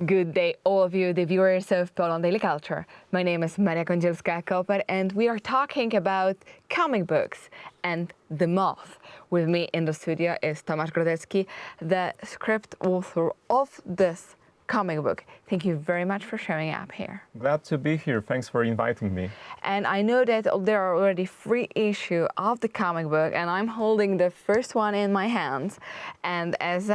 Good day, all of you, the viewers of Poland Daily Culture. My name is Maria Kądzielska-Koper, and we are talking about comic books and the moth. With me in the studio is Tomasz Grodecki, the script author of this comic book. Thank you very much for showing up here. Glad to be here. Thanks for inviting me. And I know that there are already 3 issues of the comic book, and I'm holding the first one in my hands. And as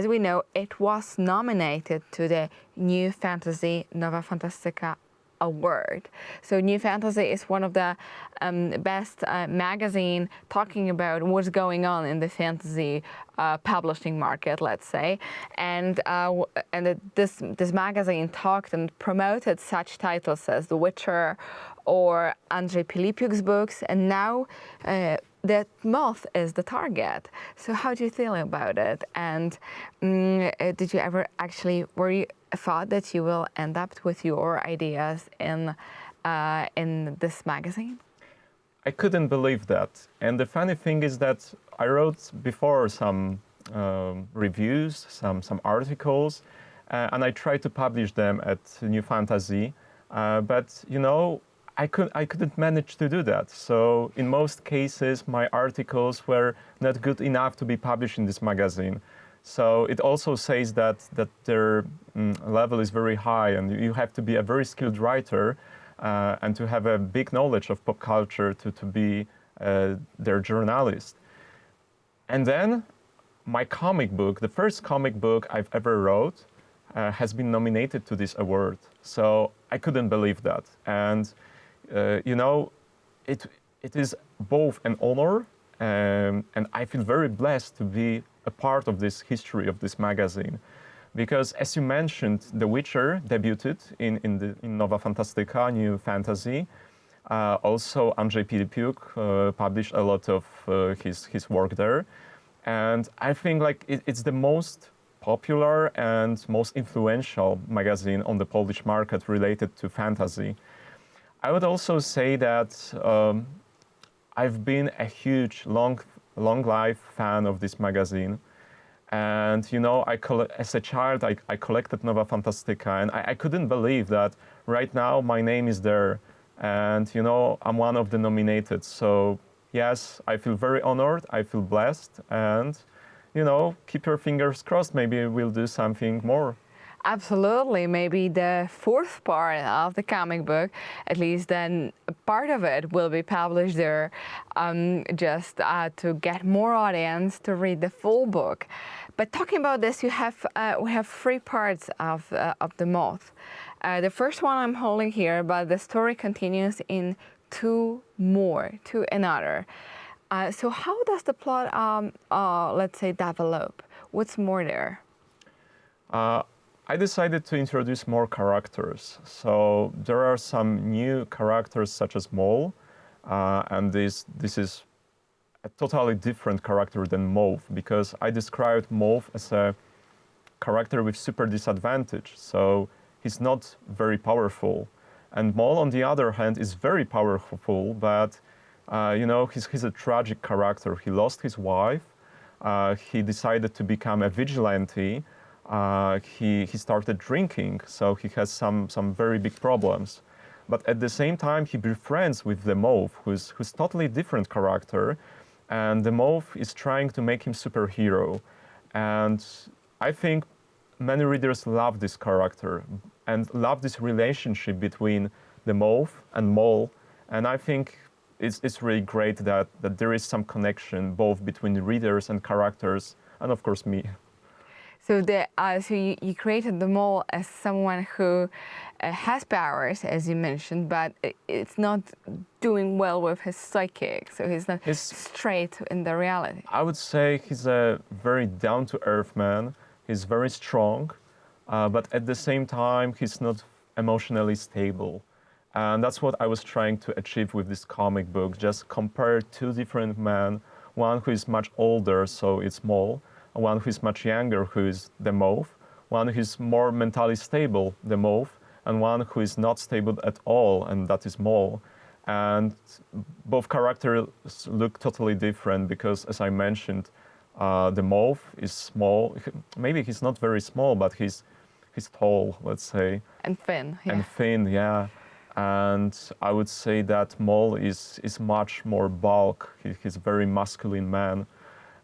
we know, it was nominated to the New Fantasy Nowa Fantastica Award. So New Fantasy is one of the best magazine talking about what's going on in the fantasy publishing market, let's say. And this magazine talked and promoted such titles as The Witcher or Andrzej Pilipiuk's books, and now that moth is the target. So how do you feel about it? And did you ever actually, were you thought that you will end up with your ideas in this magazine? I couldn't believe that. And the funny thing is that I wrote before some reviews, some articles, and I tried to publish them at New Fantasy. But, you know, I couldn't manage to do that. So in most cases, my articles were not good enough to be published in this magazine. So it also says that their level is very high, and you have to be a very skilled writer and to have a big knowledge of pop culture to be their journalist. And then my comic book, the first comic book I've ever wrote, has been nominated to this award. So I couldn't believe that. And you know, it is both an honor and I feel very blessed to be a part of this history of this magazine. Because as you mentioned, The Witcher debuted in Nowa Fantastica, New Fantasy. Also, Andrzej Pilipiuk published a lot of his work there. And I think like it's the most popular and most influential magazine on the Polish market related to fantasy. I would also say that I've been a huge, long life fan of this magazine. And, you know, as a child, I collected Nowa Fantastica, and I couldn't believe that right now my name is there. And, you know, I'm one of the nominated. So, yes, I feel very honored, I feel blessed, and, you know, keep your fingers crossed, maybe we'll do something more. Absolutely. Maybe the 4th part of the comic book, at least then part of it, will be published there, just to get more audience to read the full book. But talking about this, we have 3 parts of the moth. The first one I'm holding here, but the story continues in 2 more, to another. So how does the plot, let's say, develop? What's more there? I decided to introduce more characters. So there are some new characters such as Mole, and this is a totally different character than Mauve, because I described Mauve as a character with super disadvantage, so he's not very powerful. And Mole, on the other hand, is very powerful, but you know, he's a tragic character. He lost his wife, he decided to become a vigilante, he started drinking, so he has some very big problems. But at the same time, he befriends with the Mauve, who's totally different character, and the Mauve is trying to make him superhero. And I think many readers love this character and love this relationship between the Mauve and Mole. And I think it's really great that there is some connection both between the readers and characters, and of course me. So, you created the Mole as someone who has powers, as you mentioned, but it's not doing well with his psychic. So he's not straight in the reality. I would say he's a very down-to-earth man. He's very strong, but at the same time, he's not emotionally stable. And that's what I was trying to achieve with this comic book, just compare 2 different men, one who is much older, so it's Mole, one who is much younger, who is the Mauve, one who is more mentally stable, the Mauve, and one who is not stable at all, and that is Mole. And both characters look totally different because, as I mentioned, The Mauve is small. Maybe he's not very small, but he's tall, let's say. And thin. Yeah. And thin, yeah. And I would say that Mole is much more bulk. He's a very masculine man.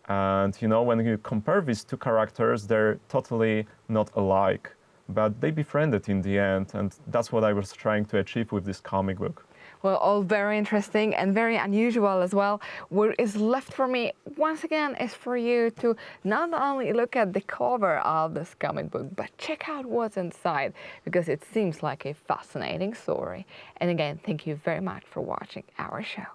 And you know, when you compare these two characters, they're totally not alike. But they befriended in the end, and that's what I was trying to achieve with this comic book. Well, all very interesting and very unusual as well. What is left for me, once again, is for you to not only look at the cover of this comic book, but check out what's inside, because it seems like a fascinating story. And again, thank you very much for watching our show.